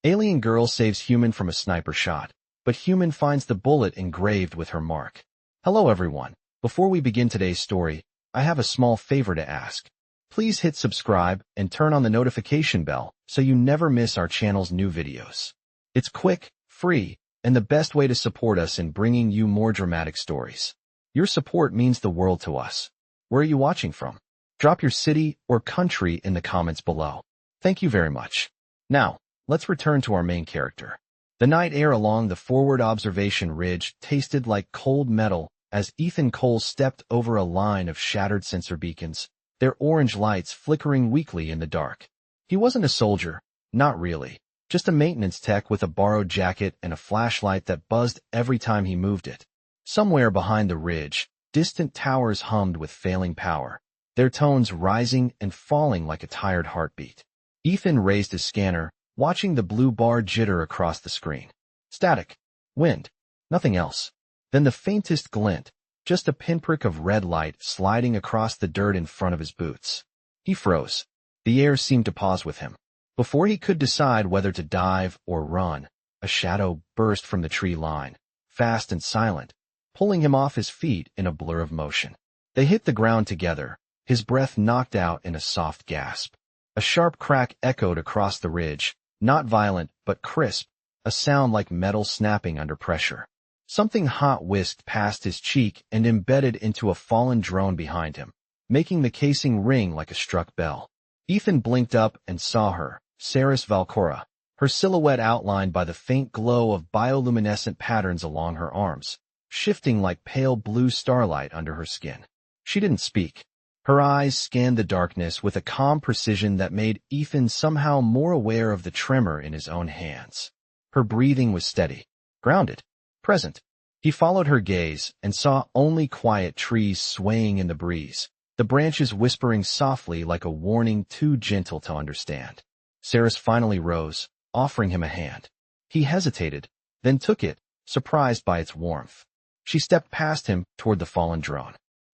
Alien girl saves human from a sniper shot, but human finds the bullet engraved with her mark. Hello everyone. Before we begin today's story, I have a small favor to ask. Please hit subscribe and turn on the notification bell so you never miss our channel's new videos. It's quick, free, and the best way to support us in bringing you more dramatic stories. Your support means the world to us. Where are you watching from? Drop your city or country in the comments below. Thank you very much. Now, let's return to our main character. The night air along the forward observation ridge tasted like cold metal as Ethan Cole stepped over a line of shattered sensor beacons, their orange lights flickering weakly in the dark. He wasn't a soldier, not really, just a maintenance tech with a borrowed jacket and a flashlight that buzzed every time he moved it. Somewhere behind the ridge, distant towers hummed with failing power, their tones rising and falling like a tired heartbeat. Ethan raised his scanner, watching the blue bar jitter across the screen. Static. Wind. Nothing else. Then the faintest glint, just a pinprick of red light sliding across the dirt in front of his boots. He froze. The air seemed to pause with him. Before he could decide whether to dive or run, a shadow burst from the tree line, fast and silent, pulling him off his feet in a blur of motion. They hit the ground together, his breath knocked out in a soft gasp. A sharp crack echoed across the ridge, not violent but crisp, a sound like metal snapping under pressure. Something hot whisked past his cheek and embedded into a fallen drone behind him, making the casing ring like a struck bell. Ethan blinked up and saw her, Saris Valcora, her silhouette outlined by the faint glow of bioluminescent patterns along her arms, shifting like pale blue starlight under her skin. She didn't speak. Her eyes scanned the darkness with a calm precision that made Ethan somehow more aware of the tremor in his own hands. Her breathing was steady, grounded, present. He followed her gaze and saw only quiet trees swaying in the breeze, the branches whispering softly like a warning too gentle to understand. Saris finally rose, offering him a hand. He hesitated, then took it, surprised by its warmth. She stepped past him toward the fallen drone.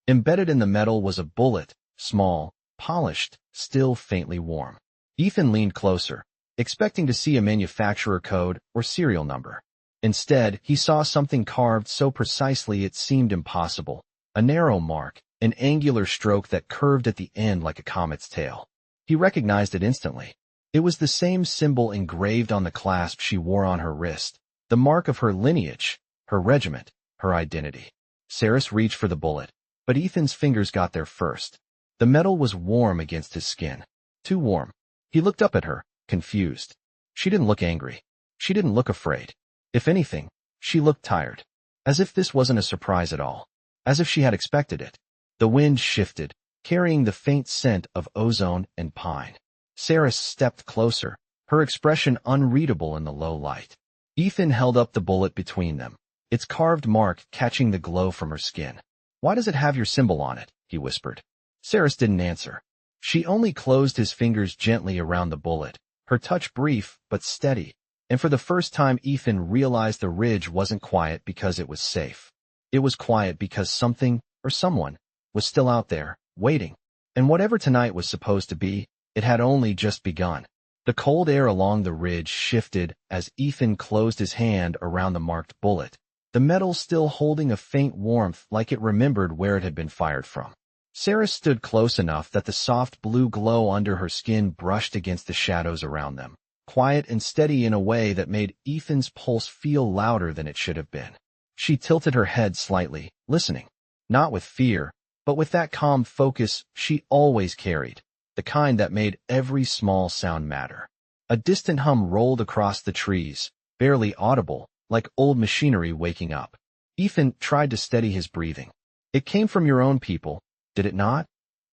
Embedded in the metal was a bullet, small, polished, still faintly warm. Ethan leaned closer, expecting to see a manufacturer code or serial number. Instead, he saw something carved so precisely it seemed impossible, a narrow mark, an angular stroke that curved at the end like a comet's tail. He recognized it instantly. It was the same symbol engraved on the clasp she wore on her wrist, the mark of her lineage, her regiment, her identity. Saris reached for the bullet, but Ethan's fingers got there first. The metal was warm against his skin. Too warm. He looked up at her, confused. She didn't look angry. She didn't look afraid. If anything, she looked tired. As if this wasn't a surprise at all. As if she had expected it. The wind shifted, carrying the faint scent of ozone and pine. Saris stepped closer, her expression unreadable in the low light. Ethan held up the bullet between them, its carved mark catching the glow from her skin. "Why does it have your symbol on it?" he whispered. Saris didn't answer. She only closed his fingers gently around the bullet, her touch brief but steady, and for the first time Ethan realized the ridge wasn't quiet because it was safe. It was quiet because something, or someone, was still out there, waiting. And whatever tonight was supposed to be, it had only just begun. The cold air along the ridge shifted as Ethan closed his hand around the marked bullet, the metal still holding a faint warmth like it remembered where it had been fired from. Saris stood close enough that the soft blue glow under her skin brushed against the shadows around them, quiet and steady in a way that made Ethan's pulse feel louder than it should have been. She tilted her head slightly, listening, not with fear, but with that calm focus she always carried, the kind that made every small sound matter. A distant hum rolled across the trees, barely audible, like old machinery waking up. Ethan tried to steady his breathing. "It came from your own people, did it not?"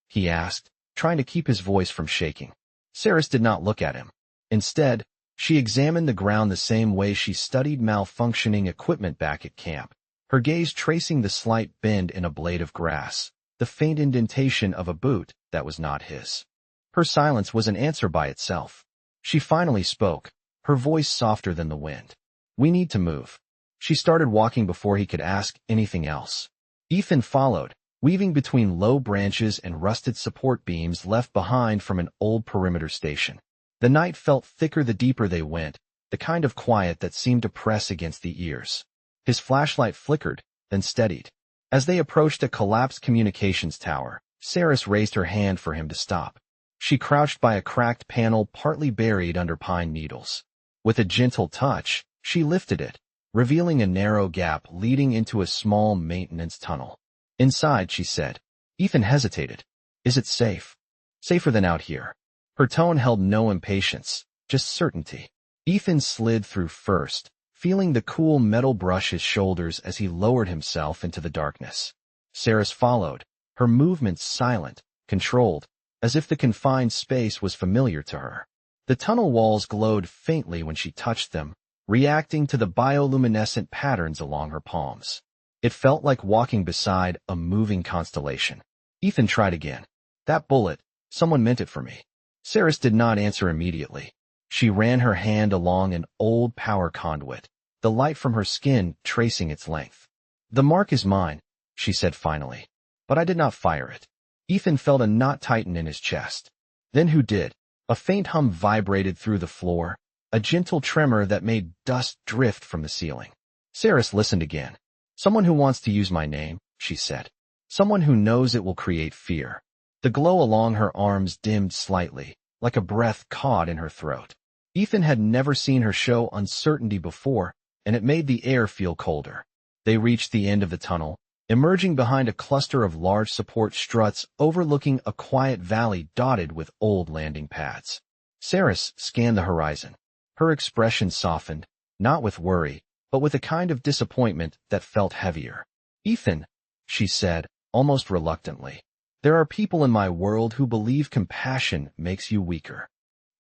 he asked, trying to keep his voice from shaking. Saris did not look at him. Instead, she examined the ground the same way she studied malfunctioning equipment back at camp, her gaze tracing the slight bend in a blade of grass, the faint indentation of a boot that was not his. Her silence was an answer by itself. She finally spoke, her voice softer than the wind. "We need to move." She started walking before he could ask anything else. Ethan followed, weaving between low branches and rusted support beams left behind from an old perimeter station. The night felt thicker the deeper they went, the kind of quiet that seemed to press against the ears. His flashlight flickered, then steadied. As they approached a collapsed communications tower, Saris raised her hand for him to stop. She crouched by a cracked panel partly buried under pine needles. With a gentle touch, she lifted it, revealing a narrow gap leading into a small maintenance tunnel. Inside, she said. Ethan hesitated. Is it safe? Safer than out here. Her tone held no impatience, just certainty. Ethan slid through first, feeling the cool metal brush his shoulders as he lowered himself into the darkness. Saris followed, her movements silent, controlled, as if the confined space was familiar to her. The tunnel walls glowed faintly when she touched them, reacting to the bioluminescent patterns along her palms. It felt like walking beside a moving constellation. Ethan tried again. That bullet, someone meant it for me. Saris did not answer immediately. She ran her hand along an old power conduit, the light from her skin tracing its length. The mark is mine, she said finally. But I did not fire it. Ethan felt a knot tighten in his chest. Then who did? A faint hum vibrated through the floor, a gentle tremor that made dust drift from the ceiling. Saris listened again. Someone who wants to use my name, she said. Someone who knows it will create fear. The glow along her arms dimmed slightly, like a breath caught in her throat. Ethan had never seen her show uncertainty before, and it made the air feel colder. They reached the end of the tunnel, emerging behind a cluster of large support struts overlooking a quiet valley dotted with old landing pads. Saris scanned the horizon. Her expression softened, not with worry, but with a kind of disappointment that felt heavier. Ethan, she said, almost reluctantly, there are people in my world who believe compassion makes you weaker.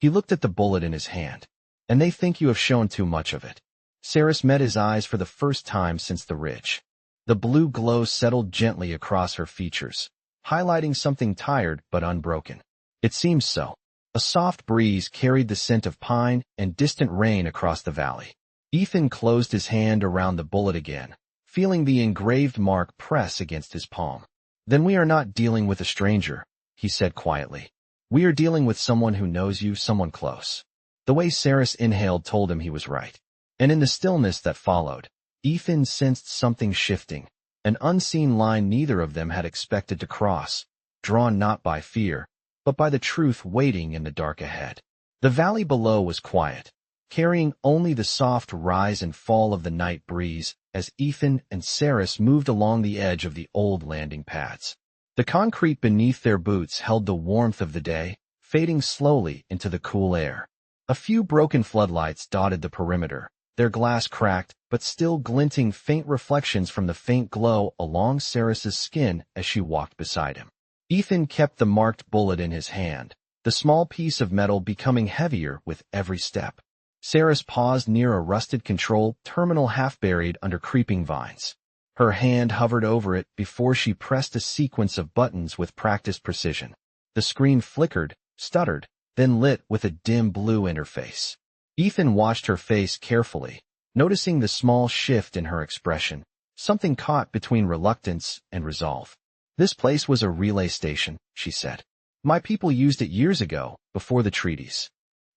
He looked at the bullet in his hand. And they think you have shown too much of it. Saris met his eyes for the first time since the ridge. The blue glow settled gently across her features, highlighting something tired but unbroken. It seems so. A soft breeze carried the scent of pine and distant rain across the valley. Ethan closed his hand around the bullet again, feeling the engraved mark press against his palm. Then we are not dealing with a stranger, he said quietly. We are dealing with someone who knows you, someone close. The way Saris inhaled told him he was right. And in the stillness that followed, Ethan sensed something shifting, an unseen line neither of them had expected to cross, drawn not by fear, but by the truth waiting in the dark ahead. The valley below was quiet, carrying only the soft rise and fall of the night breeze as Ethan and Saris moved along the edge of the old landing pads. The concrete beneath their boots held the warmth of the day, fading slowly into the cool air. A few broken floodlights dotted the perimeter, their glass cracked, but still glinting faint reflections from the faint glow along Saris's skin as she walked beside him. Ethan kept the marked bullet in his hand, the small piece of metal becoming heavier with every step. Saris paused near a rusted control terminal half buried under creeping vines. Her hand hovered over it before she pressed a sequence of buttons with practiced precision. The screen flickered, stuttered, then lit with a dim blue interface. Ethan watched her face carefully, noticing the small shift in her expression, something caught between reluctance and resolve. This place was a relay station, she said. My people used it years ago, before the treaties.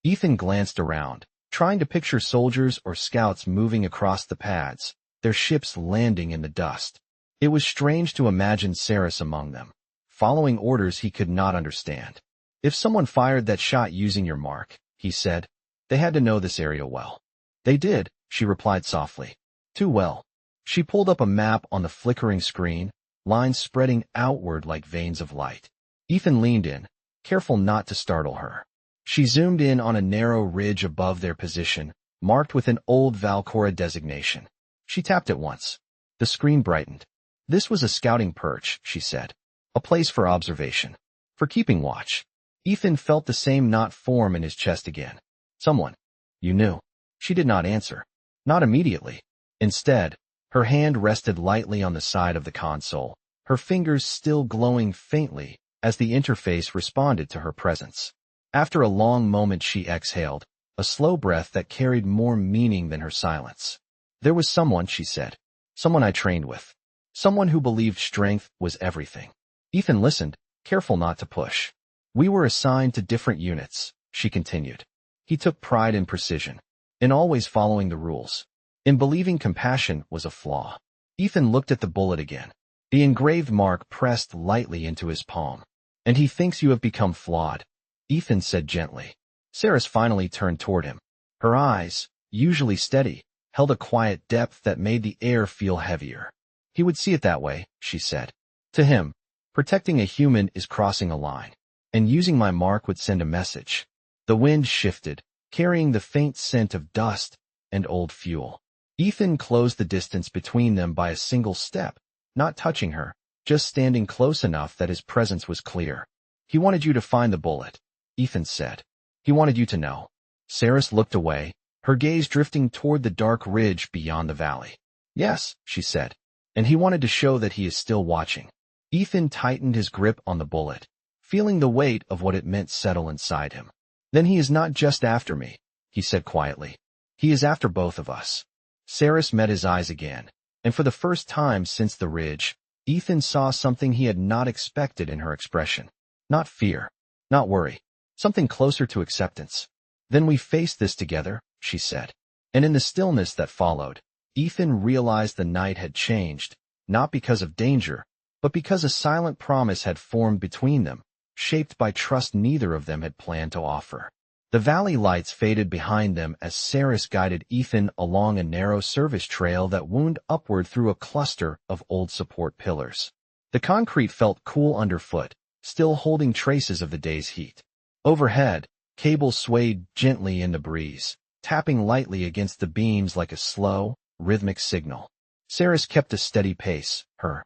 Ethan glanced around, trying to picture soldiers or scouts moving across the pads, their ships landing in the dust. It was strange to imagine Saris among them, following orders he could not understand. If someone fired that shot using your mark, he said, they had to know this area well. They did, she replied softly. Too well. She pulled up a map on the flickering screen, lines spreading outward like veins of light. Ethan leaned in, careful not to startle her. She zoomed in on a narrow ridge above their position, marked with an old Valcora designation. She tapped it once. The screen brightened. This was a scouting perch, she said. A place for observation. For keeping watch. Ethan felt the same knot form in his chest again. Someone. You knew. She did not answer. Not immediately. Instead, her hand rested lightly on the side of the console, her fingers still glowing faintly as the interface responded to her presence. After a long moment she exhaled, a slow breath that carried more meaning than her silence. There was someone, she said. Someone I trained with. Someone who believed strength was everything. Ethan listened, careful not to push. We were assigned to different units, she continued. He took pride in precision. in always following the rules, in believing compassion was a flaw. Ethan looked at the bullet again. The engraved mark pressed lightly into his palm. And he thinks you have become flawed, Ethan said gently. Saris finally turned toward him. Her eyes, usually steady, held a quiet depth that made the air feel heavier. He would see it that way, she said. To him, protecting a human is crossing a line, and using my mark would send a message. The wind shifted, carrying the faint scent of dust and old fuel. Ethan closed the distance between them by a single step, not touching her, just standing close enough that his presence was clear. He wanted you to find the bullet, Ethan said. He wanted you to know. Saris looked away, her gaze drifting toward the dark ridge beyond the valley. Yes, she said, and he wanted to show that he is still watching. Ethan tightened his grip on the bullet, feeling the weight of what it meant settle inside him. Then he is not just after me, he said quietly. He is after both of us. Saris met his eyes again, and for the first time since the ridge, Ethan saw something he had not expected in her expression. Not fear, not worry, something closer to acceptance. Then we faced this together, she said. And in the stillness that followed, Ethan realized the night had changed, not because of danger, but because a silent promise had formed between them, shaped by trust neither of them had planned to offer. The valley lights faded behind them as Saris guided Ethan along a narrow service trail that wound upward through a cluster of old support pillars. The concrete felt cool underfoot, still holding traces of the day's heat. Overhead, cables swayed gently in the breeze, tapping lightly against the beams like a slow, rhythmic signal. Saris kept a steady pace, her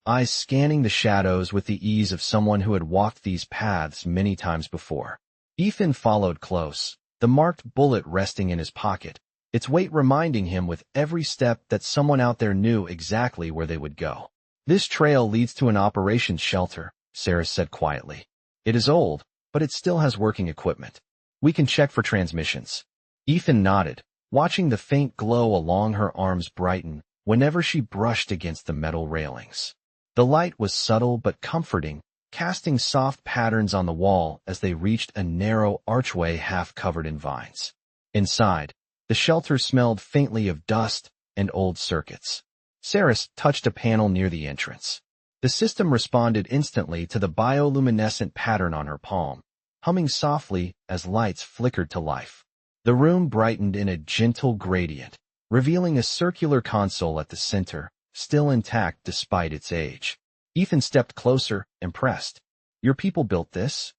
eyes scanning the shadows with the ease of someone who had walked these paths many times before. Ethan followed close, the marked bullet resting in his pocket, its weight reminding him with every step that someone out there knew exactly where they would go. This trail leads to an operations shelter, Saris said quietly. It is old, but it still has working equipment. We can check for transmissions. Ethan nodded, watching the faint glow along her arms brighten whenever she brushed against the metal railings. The light was subtle but comforting, casting soft patterns on the wall as they reached a narrow archway half covered in vines. Inside, the shelter smelled faintly of dust and old circuits. Saris touched a panel near the entrance. The system responded instantly to the bioluminescent pattern on her palm, humming softly as lights flickered to life. The room brightened in a gentle gradient, revealing a circular console at the center, still intact despite its age. Ethan stepped closer, impressed. Your people built this?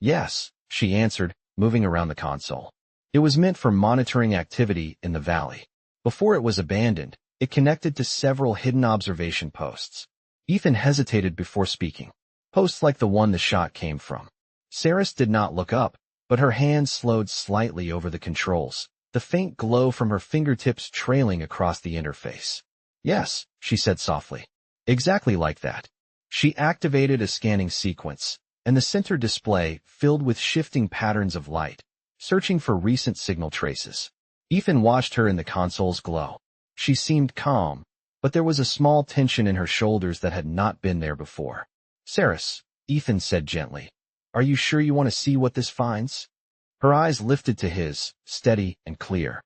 Yes, she answered, moving around the console. It was meant for monitoring activity in the valley. Before it was abandoned, it connected to several hidden observation posts. Ethan hesitated before speaking. Posts like the one the shot came from. Saris did not look up, but her hand slowed slightly over the controls, the faint glow from her fingertips trailing across the interface. Yes, she said softly. Exactly like that. She activated a scanning sequence, and the center display filled with shifting patterns of light, searching for recent signal traces. Ethan watched her in the console's glow. She seemed calm, but there was a small tension in her shoulders that had not been there before. Saris, Ethan said gently, are you sure you want to see what this finds? Her eyes lifted to his, steady and clear.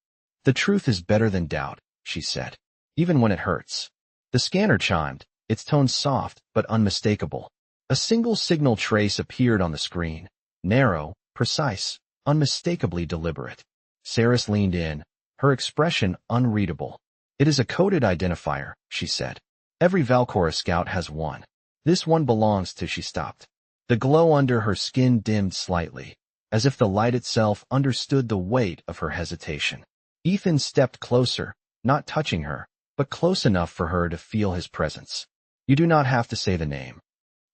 The truth is better than doubt, she said, even when it hurts. The scanner chimed, its tone soft but unmistakable. A single signal trace appeared on the screen, narrow, precise, unmistakably deliberate. Saris leaned in, her expression unreadable. It is a coded identifier, she said. Every Valkora scout has one. This one belongs to. She stopped. The glow under her skin dimmed slightly, as if the light itself understood the weight of her hesitation. Ethan stepped closer, not touching her, but close enough for her to feel his presence. You do not have to say the name,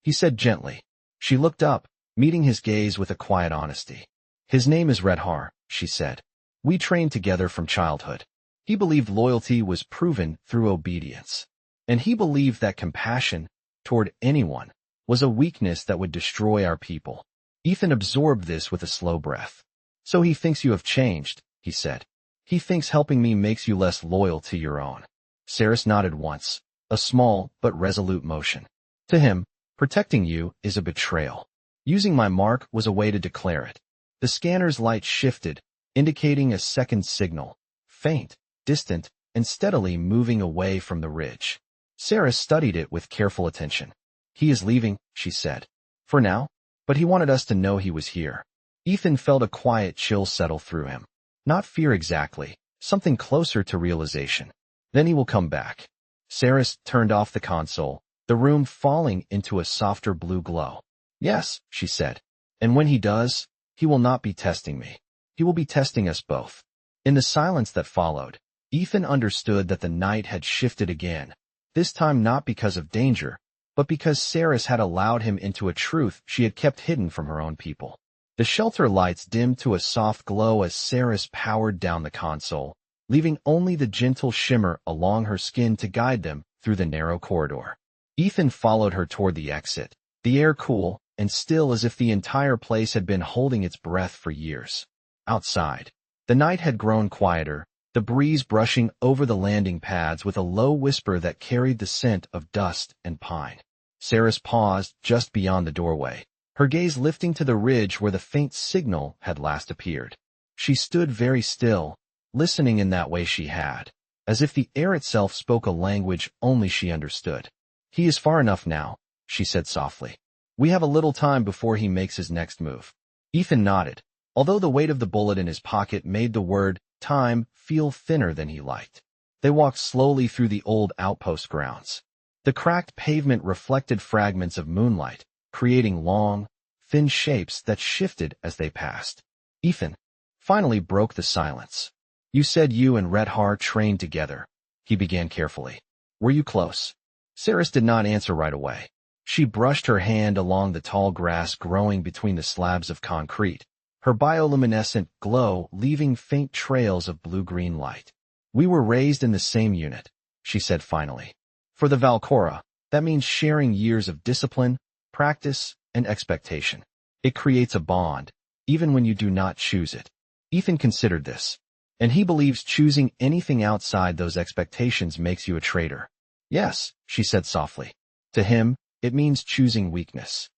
he said gently. She looked up, meeting his gaze with a quiet honesty. His name is Redhar, she said. We trained together from childhood. He believed loyalty was proven through obedience. And he believed that compassion, toward anyone, was a weakness that would destroy our people. Ethan absorbed this with a slow breath. So he thinks you have changed, he said. He thinks helping me makes you less loyal to your own. Saris nodded once, a small but resolute motion. To him, protecting you is a betrayal. Using my mark was a way to declare it. The scanner's light shifted, indicating a second signal, faint, distant, and steadily moving away from the ridge. Sarah studied it with careful attention. "He is leaving," she said. "For now? But he wanted us to know he was here." Ethan felt a quiet chill settle through him. Not fear exactly, something closer to realization. "Then he will come back." Sarah turned off the console, the room falling into a softer blue glow. "Yes," she said. "And when he does, he will not be testing me. He will be testing us both." In the silence that followed, Ethan understood that the night had shifted again, this time not because of danger, but because Saris had allowed him into a truth she had kept hidden from her own people. The shelter lights dimmed to a soft glow as Saris powered down the console, leaving only the gentle shimmer along her skin to guide them through the narrow corridor. Ethan followed her toward the exit, the air cool and still as if the entire place had been holding its breath for years. Outside, the night had grown quieter, the breeze brushing over the landing pads with a low whisper that carried the scent of dust and pine. Saris paused just beyond the doorway, her gaze lifting to the ridge where the faint signal had last appeared. She stood very still, listening in that way she had, as if the air itself spoke a language only she understood. "He is far enough now," she said softly. "We have a little time before he makes his next move." Ethan nodded, although the weight of the bullet in his pocket made the word time feel thinner than he liked. They walked slowly through the old outpost grounds. The cracked pavement reflected fragments of moonlight, creating long, thin shapes that shifted as they passed. Ethan finally broke the silence. "You said you and Redhar trained together," he began carefully. "Were you close?" Saris did not answer right away. She brushed her hand along the tall grass growing between the slabs of concrete, her bioluminescent glow leaving faint trails of blue-green light. "We were raised in the same unit," she said finally. "For the Valkora, that means sharing years of discipline, practice, and expectation. It creates a bond, even when you do not choose it." Ethan considered this, and he believes choosing anything outside those expectations makes you a traitor. "Yes," she said softly. To him, it means choosing weakness.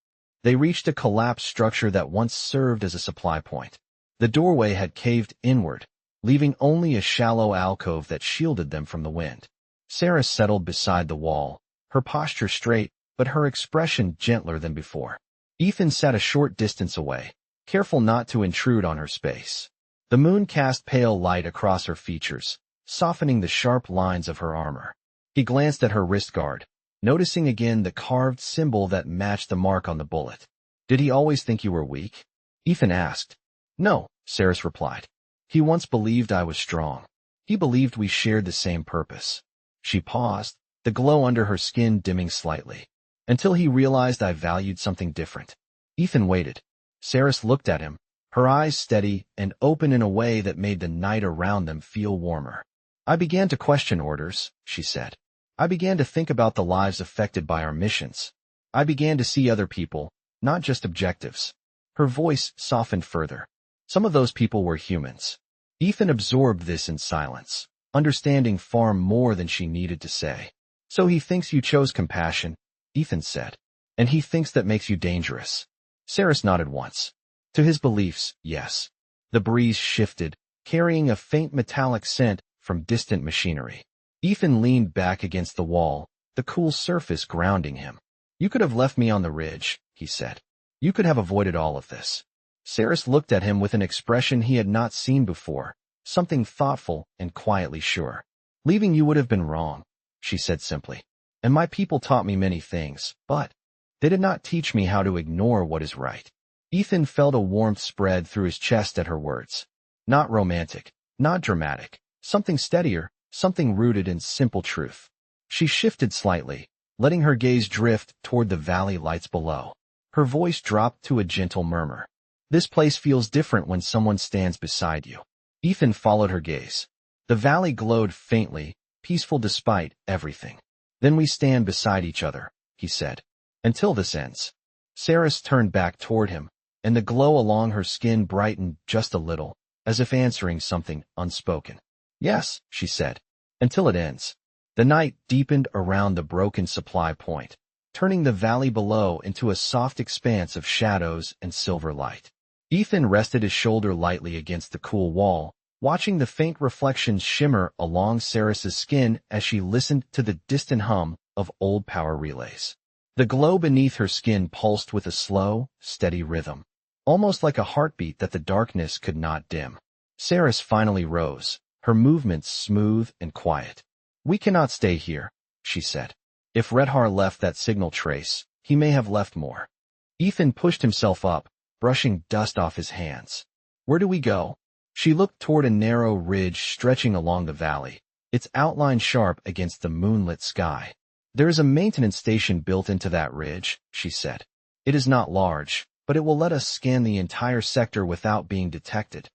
They reached a collapsed structure that once served as a supply point. The doorway had caved inward, leaving only a shallow alcove that shielded them from the wind. Sarah settled beside the wall, her posture straight, but her expression gentler than before. Ethan sat a short distance away, careful not to intrude on her space. The moon cast pale light across her features, softening the sharp lines of her armor. He glanced at her wrist guard, noticing again the carved symbol that matched the mark on the bullet. "Did he always think you were weak?" Ethan asked. "No," Saris replied. "He once believed I was strong. He believed we shared the same purpose." She paused, the glow under her skin dimming slightly. "Until he realized I valued something different." Ethan waited. Saris looked at him, her eyes steady and open in a way that made the night around them feel warmer. "I began to question orders," she said. "I began to think about the lives affected by our missions. I began to see other people, not just objectives." Her voice softened further. "Some of those people were humans." Ethan absorbed this in silence, understanding far more than she needed to say. "So he thinks you chose compassion," Ethan said. "And he thinks that makes you dangerous." Saris nodded once. To his beliefs, yes. The breeze shifted, carrying a faint metallic scent from distant machinery. Ethan leaned back against the wall, the cool surface grounding him. "You could have left me on the ridge," he said. "You could have avoided all of this." Saris looked at him with an expression he had not seen before, something thoughtful and quietly sure. "Leaving you would have been wrong," she said simply. "And my people taught me many things, but they did not teach me how to ignore what is right." Ethan felt a warmth spread through his chest at her words. Not romantic, not dramatic, something steadier, something rooted in simple truth. She shifted slightly, letting her gaze drift toward the valley lights below. Her voice dropped to a gentle murmur. "This place feels different when someone stands beside you." Ethan followed her gaze. The valley glowed faintly, peaceful despite everything. "Then we stand beside each other," he said. "Until this ends." Saris turned back toward him, and the glow along her skin brightened just a little, as if answering something unspoken. "Yes," she said, "until it ends." The night deepened around the broken supply point, turning the valley below into a soft expanse of shadows and silver light. Ethan rested his shoulder lightly against the cool wall, watching the faint reflections shimmer along Saris's skin as she listened to the distant hum of old power relays. The glow beneath her skin pulsed with a slow, steady rhythm, almost like a heartbeat that the darkness could not dim. Saris finally rose, her movements smooth and quiet. "We cannot stay here," she said. "If Redhar left that signal trace, he may have left more." Ethan pushed himself up, brushing dust off his hands. "Where do we go?" She looked toward a narrow ridge stretching along the valley, its outline sharp against the moonlit sky. "There is a maintenance station built into that ridge," she said. "It is not large, but it will let us scan the entire sector without being detected."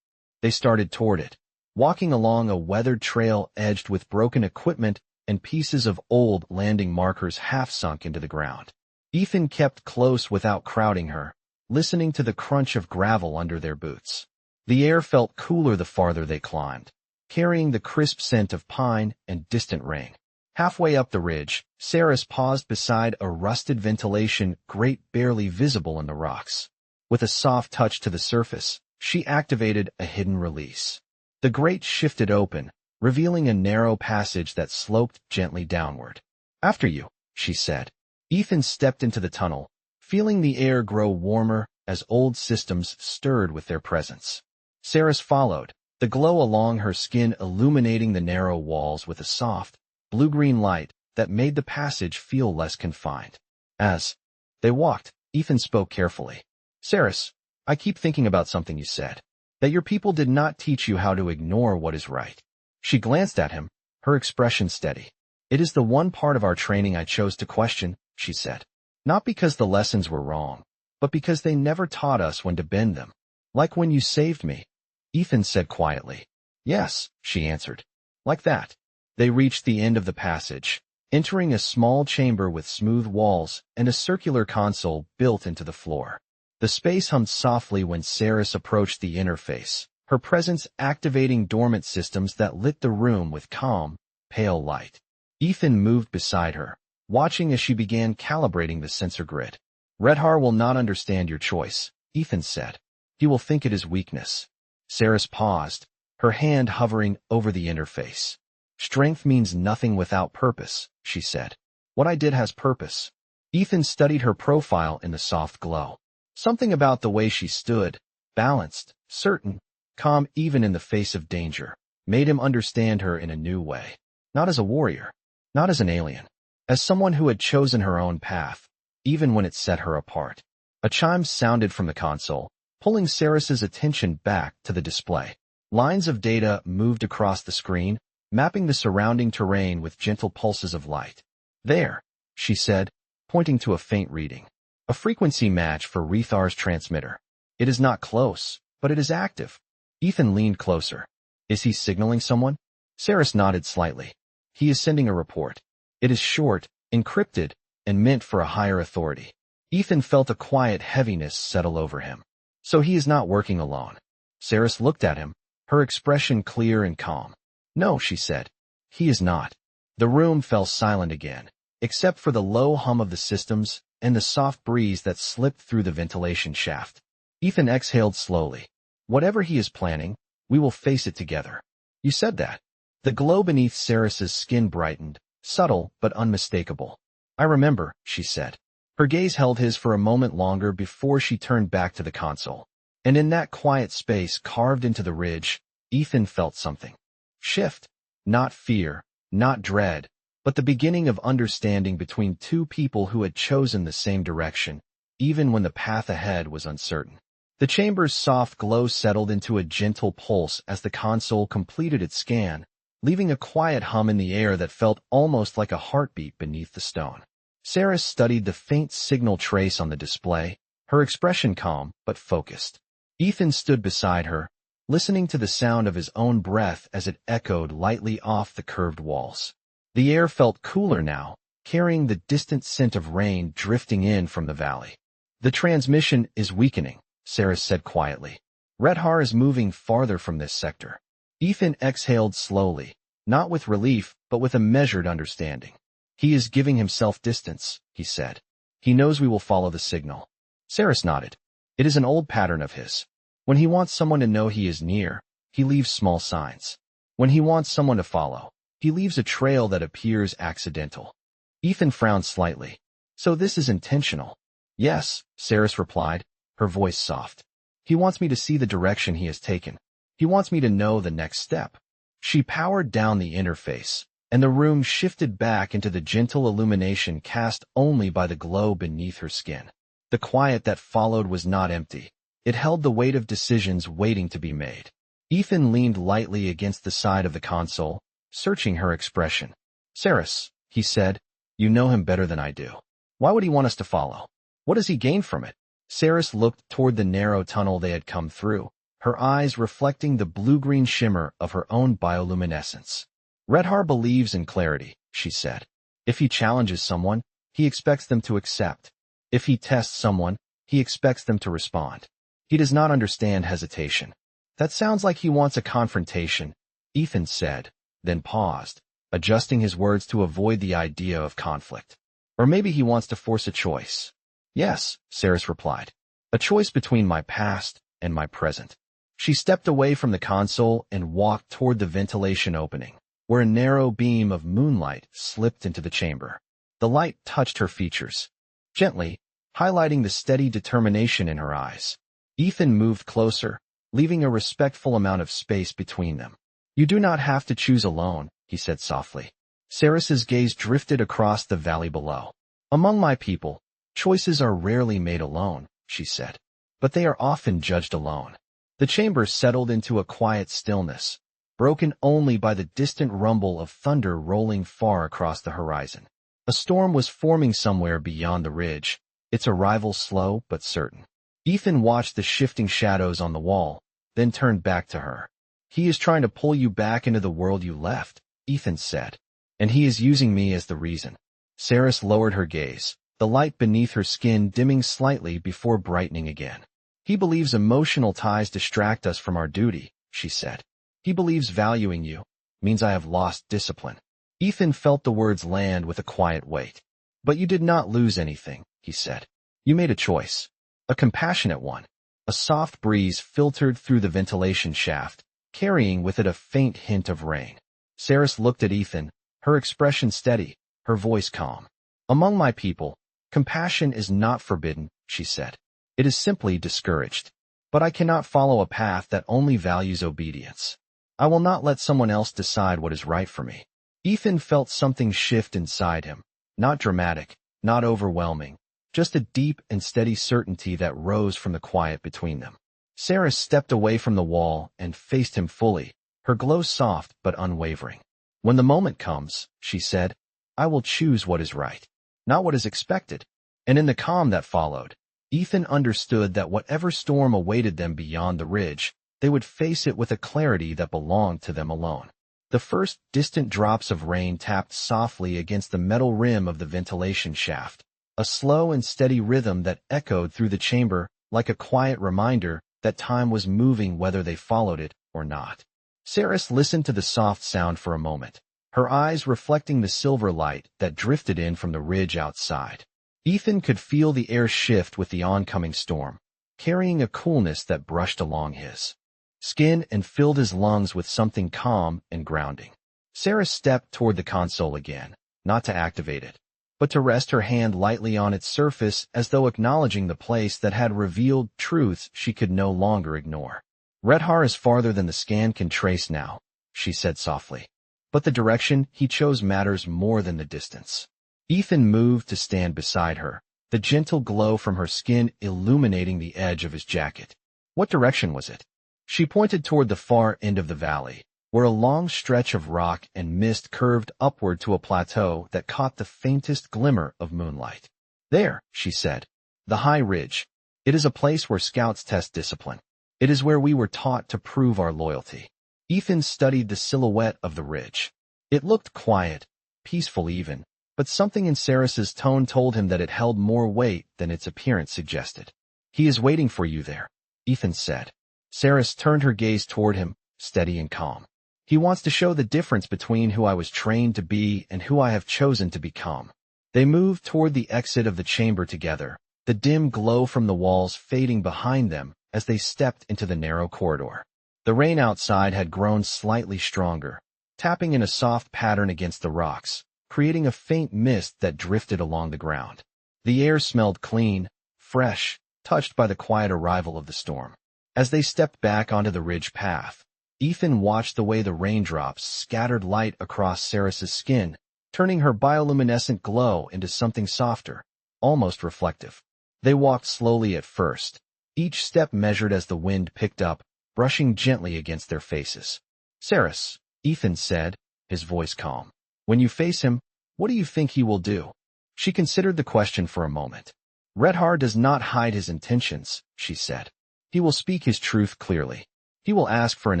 They started toward it, walking along a weathered trail edged with broken equipment and pieces of old landing markers half sunk into the ground. Ethan kept close without crowding her, listening to the crunch of gravel under their boots. The air felt cooler the farther they climbed, carrying the crisp scent of pine and distant rain. Halfway up the ridge, Saris paused beside a rusted ventilation grate barely visible in the rocks. With a soft touch to the surface, she activated a hidden release. The grate shifted open, revealing a narrow passage that sloped gently downward. "After you," she said. Ethan stepped into the tunnel, feeling the air grow warmer as old systems stirred with their presence. Saris followed, the glow along her skin illuminating the narrow walls with a soft, blue-green light that made the passage feel less confined. As they walked, Ethan spoke carefully. "Saris, I keep thinking about something you said, that your people did not teach you how to ignore what is right." She glanced at him, her expression steady. "It is the one part of our training I chose to question," she said. "Not because the lessons were wrong, but because they never taught us when to bend them. Like when you saved me." Ethan said quietly. "Yes," she answered. "Like that." They reached the end of the passage, entering a small chamber with smooth walls and a circular console built into the floor. The space hummed softly when Saris approached the interface, her presence activating dormant systems that lit the room with calm, pale light. Ethan moved beside her, watching as she began calibrating the sensor grid. "Redhar will not understand your choice," Ethan said. "He will think it is weakness." Saris paused, her hand hovering over the interface. "Strength means nothing without purpose," she said. "What I did has purpose." Ethan studied her profile in the soft glow. Something about the way she stood, balanced, certain, calm even in the face of danger, made him understand her in a new way. Not as a warrior, not as an alien, as someone who had chosen her own path, even when it set her apart. A chime sounded from the console, pulling Saris's attention back to the display. Lines of data moved across the screen, mapping the surrounding terrain with gentle pulses of light. "There," she said, pointing to a faint reading. "A frequency match for Rethar's transmitter. It is not close, but it is active." Ethan leaned closer. "Is he signaling someone?" Saris nodded slightly. "He is sending a report. It is short, encrypted, and meant for a higher authority." Ethan felt a quiet heaviness settle over him. "So he is not working alone." Saris looked at him, her expression clear and calm. "No," she said. "He is not." The room fell silent again, except for the low hum of the systems and the soft breeze that slipped through the ventilation shaft. Ethan exhaled slowly. "Whatever he is planning, we will face it together." "You said that." The glow beneath Saris's skin brightened, subtle but unmistakable. "I remember," she said. Her gaze held his for a moment longer before she turned back to the console. And in that quiet space carved into the ridge, Ethan felt something shift. Not fear, not dread, but the beginning of understanding between two people who had chosen the same direction, even when the path ahead was uncertain. The chamber's soft glow settled into a gentle pulse as the console completed its scan, leaving a quiet hum in the air that felt almost like a heartbeat beneath the stone. Saris studied the faint signal trace on the display, her expression calm but focused. Ethan stood beside her, listening to the sound of his own breath as it echoed lightly off the curved walls. The air felt cooler now, carrying the distant scent of rain drifting in from the valley. "The transmission is weakening," Saris said quietly. "Redhar is moving farther from this sector." Ethan exhaled slowly, not with relief, but with a measured understanding. "He is giving himself distance," he said. "He knows we will follow the signal." Saris nodded. "It is an old pattern of his. When he wants someone to know he is near, he leaves small signs. When he wants someone to follow, he leaves a trail that appears accidental. Ethan frowned slightly. So this is intentional? Yes, Saris replied, her voice soft. He wants me to see the direction he has taken. He wants me to know the next step. She powered down the interface, and the room shifted back into the gentle illumination cast only by the glow beneath her skin. The quiet that followed was not empty. It held the weight of decisions waiting to be made. Ethan leaned lightly against the side of the console, searching her expression. Saris, he said, you know him better than I do. Why would he want us to follow? What does he gain from it? Saris looked toward the narrow tunnel they had come through, her eyes reflecting the blue-green shimmer of her own bioluminescence. Redhar believes in clarity, she said. If he challenges someone, he expects them to accept. If he tests someone, he expects them to respond. He does not understand hesitation. That sounds like he wants a confrontation, Ethan said, then paused, adjusting his words to avoid the idea of conflict. Or maybe he wants to force a choice. Yes, Saris replied. A choice between my past and my present. She stepped away from the console and walked toward the ventilation opening, where a narrow beam of moonlight slipped into the chamber. The light touched her features, gently, highlighting the steady determination in her eyes. Ethan moved closer, leaving a respectful amount of space between them. You do not have to choose alone, he said softly. Saris's gaze drifted across the valley below. Among my people, choices are rarely made alone, she said. But they are often judged alone. The chamber settled into a quiet stillness, broken only by the distant rumble of thunder rolling far across the horizon. A storm was forming somewhere beyond the ridge, its arrival slow but certain. Ethan watched the shifting shadows on the wall, then turned back to her. He is trying to pull you back into the world you left, Ethan said. And he is using me as the reason. Saris lowered her gaze, the light beneath her skin dimming slightly before brightening again. He believes emotional ties distract us from our duty, she said. He believes valuing you means I have lost discipline. Ethan felt the words land with a quiet weight. But you did not lose anything, he said. You made a choice. A compassionate one. A soft breeze filtered through the ventilation shaft, carrying with it a faint hint of rain. Saris looked at Ethan, her expression steady, her voice calm. Among my people, compassion is not forbidden, she said. It is simply discouraged. But I cannot follow a path that only values obedience. I will not let someone else decide what is right for me. Ethan felt something shift inside him, not dramatic, not overwhelming, just a deep and steady certainty that rose from the quiet between them. Saris stepped away from the wall and faced him fully, her glow soft but unwavering. When the moment comes, she said, I will choose what is right, not what is expected. And in the calm that followed, Ethan understood that whatever storm awaited them beyond the ridge, they would face it with a clarity that belonged to them alone. The first distant drops of rain tapped softly against the metal rim of the ventilation shaft, a slow and steady rhythm that echoed through the chamber like a quiet reminder that time was moving whether they followed it or not. Saris listened to the soft sound for a moment, her eyes reflecting the silver light that drifted in from the ridge outside. Ethan could feel the air shift with the oncoming storm, carrying a coolness that brushed along his skin and filled his lungs with something calm and grounding. Saris stepped toward the console again, not to activate it, but to rest her hand lightly on its surface as though acknowledging the place that had revealed truths she could no longer ignore. Redhar is farther than the scan can trace now, she said softly. But the direction he chose matters more than the distance. Ethan moved to stand beside her, the gentle glow from her skin illuminating the edge of his jacket. What direction was it? She pointed toward the far end of the valley, where a long stretch of rock and mist curved upward to a plateau that caught the faintest glimmer of moonlight. There, she said, the high ridge. It is a place where scouts test discipline. It is where we were taught to prove our loyalty. Ethan studied the silhouette of the ridge. It looked quiet, peaceful even, but something in Saris's tone told him that it held more weight than its appearance suggested. He is waiting for you there, Ethan said. Saris turned her gaze toward him, steady and calm. He wants to show the difference between who I was trained to be and who I have chosen to become. They moved toward the exit of the chamber together, the dim glow from the walls fading behind them as they stepped into the narrow corridor. The rain outside had grown slightly stronger, tapping in a soft pattern against the rocks, creating a faint mist that drifted along the ground. The air smelled clean, fresh, touched by the quiet arrival of the storm. As they stepped back onto the ridge path, Ethan watched the way the raindrops scattered light across Saris's skin, turning her bioluminescent glow into something softer, almost reflective. They walked slowly at first, each step measured as the wind picked up, brushing gently against their faces. "Saris," Ethan said, his voice calm. "When you face him, what do you think he will do?" She considered the question for a moment. "Redhar does not hide his intentions," she said. "He will speak his truth clearly. He will ask for an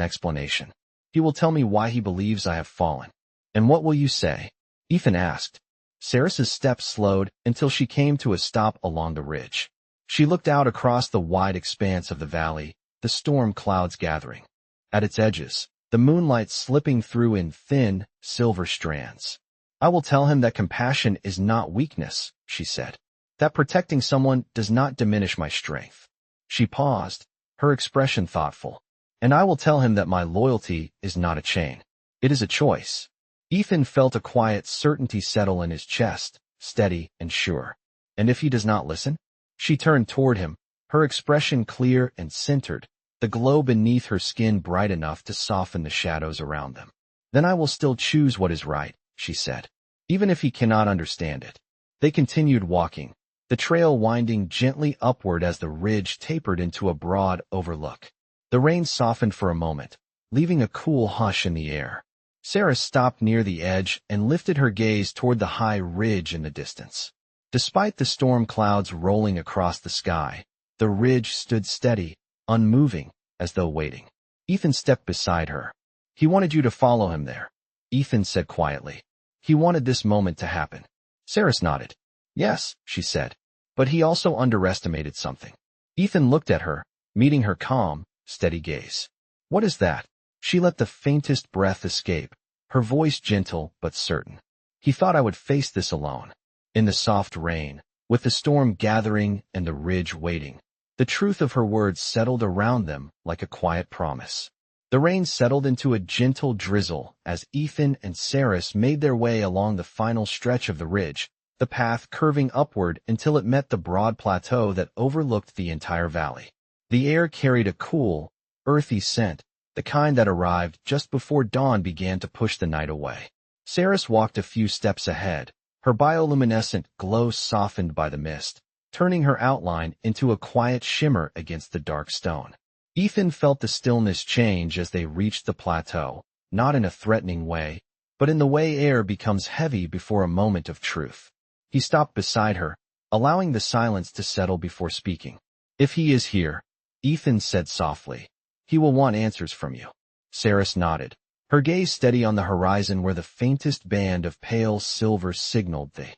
explanation. He will tell me why he believes I have fallen." "And what will you say?" Ethan asked. Saris's steps slowed until she came to a stop along the ridge. She looked out across the wide expanse of the valley, the storm clouds gathering. At its edges, the moonlight slipping through in thin, silver strands. "I will tell him that compassion is not weakness," she said. "That protecting someone does not diminish my strength." She paused, her expression thoughtful. "And I will tell him that my loyalty is not a chain. It is a choice." Ethan felt a quiet certainty settle in his chest, steady and sure. "And if he does not listen?" She turned toward him, her expression clear and centered, the glow beneath her skin bright enough to soften the shadows around them. "Then I will still choose what is right," she said, "even if he cannot understand it." They continued walking, the trail winding gently upward as the ridge tapered into a broad overlook. The rain softened for a moment, leaving a cool hush in the air. Saris stopped near the edge and lifted her gaze toward the high ridge in the distance. Despite the storm clouds rolling across the sky, the ridge stood steady, unmoving, as though waiting. Ethan stepped beside her. "He wanted you to follow him there," Ethan said quietly. "He wanted this moment to happen." Saris nodded. "Yes," she said, "but he also underestimated something." Ethan looked at her, meeting her calm, steady gaze. "What is that?" She let the faintest breath escape, her voice gentle but certain. "He thought I would face this alone." In the soft rain, with the storm gathering and the ridge waiting, the truth of her words settled around them like a quiet promise. The rain settled into a gentle drizzle as Ethan and Saris made their way along the final stretch of the ridge, the path curving upward until it met the broad plateau that overlooked the entire valley. The air carried a cool, earthy scent, the kind that arrived just before dawn began to push the night away. Saris walked a few steps ahead, her bioluminescent glow softened by the mist, turning her outline into a quiet shimmer against the dark stone. Ethan felt the stillness change as they reached the plateau, not in a threatening way, but in the way air becomes heavy before a moment of truth. He stopped beside her, allowing the silence to settle before speaking. "If he is here," Ethan said softly, "he will want answers from you." Saris nodded, her gaze steady on the horizon where the faintest band of pale silver signaled the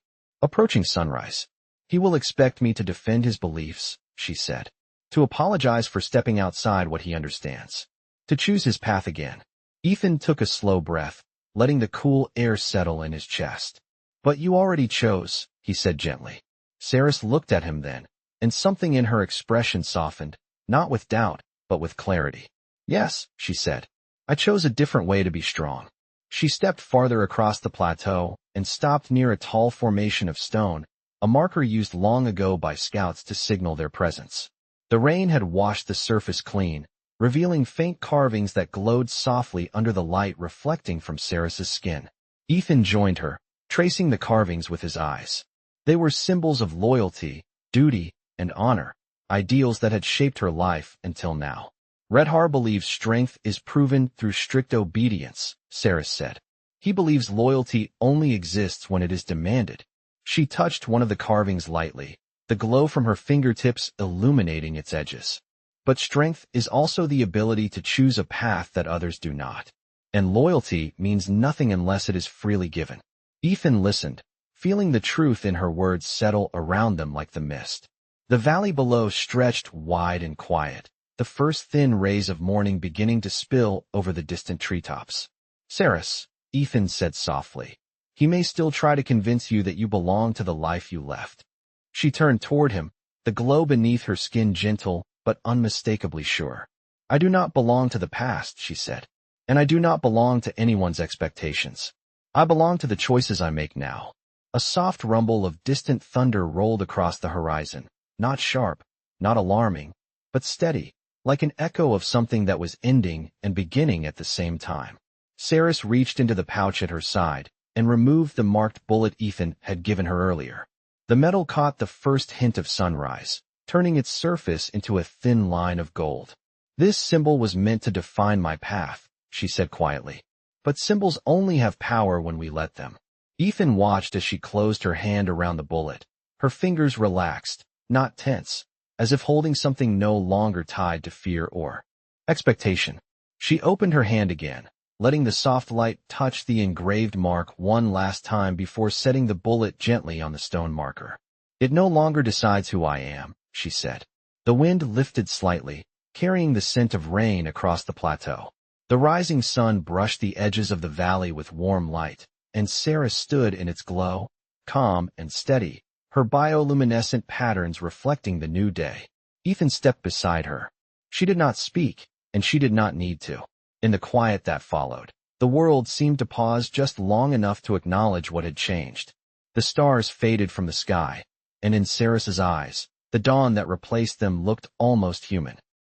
approaching sunrise. "He will expect me to defend his beliefs," she said, "to apologize for stepping outside what he understands, to choose his path again." Ethan took a slow breath, letting the cool air settle in his chest. "But you already chose," he said gently. Saris looked at him then, and something in her expression softened, not with doubt, but with clarity. "Yes," she said, "I chose a different way to be strong." She stepped farther across the plateau and stopped near a tall formation of stone, a marker used long ago by scouts to signal their presence. The rain had washed the surface clean, revealing faint carvings that glowed softly under the light reflecting from Saris's skin. Ethan joined her, tracing the carvings with his eyes. They were symbols of loyalty, duty, and honor, ideals that had shaped her life until now. "Redhar believes strength is proven through strict obedience," Saris said. "He believes loyalty only exists when it is demanded." She touched one of the carvings lightly, the glow from her fingertips illuminating its edges. "But strength is also the ability to choose a path that others do not. And loyalty means nothing unless it is freely given." Ethan listened, feeling the truth in her words settle around them like the mist. The valley below stretched wide and quiet, the first thin rays of morning beginning to spill over the distant treetops. "Saris," Ethan said softly, "he may still try to convince you that you belong to the life you left." She turned toward him, the glow beneath her skin gentle, but unmistakably sure. I do not belong to the past, she said. And I do not belong to anyone's expectations. I belong to the choices I make now. A soft rumble of distant thunder rolled across the horizon, not sharp, not alarming, but steady, like an echo of something that was ending and beginning at the same time. Saris reached into the pouch at her side and removed the marked bullet Ethan had given her earlier. The metal caught the first hint of sunrise, turning its surface into a thin line of gold. This symbol was meant to define my path, she said quietly. But symbols only have power when we let them. Ethan watched as she closed her hand around the bullet. Her fingers relaxed, not tense, as if holding something no longer tied to fear or expectation. She opened her hand again, letting the soft light touch the engraved mark one last time before setting the bullet gently on the stone marker. It no longer decides who I am, she said. The wind lifted slightly, carrying the scent of rain across the plateau. The rising sun brushed the edges of the valley with warm light, and Saris stood in its glow, calm and steady, her bioluminescent patterns reflecting the new day. Ethan stepped beside her. She did not speak, and she did not need to. In the quiet that followed, the world seemed to pause just long enough to acknowledge what had changed. The stars faded from the sky, and in Saris's eyes, the dawn that replaced them looked almost human.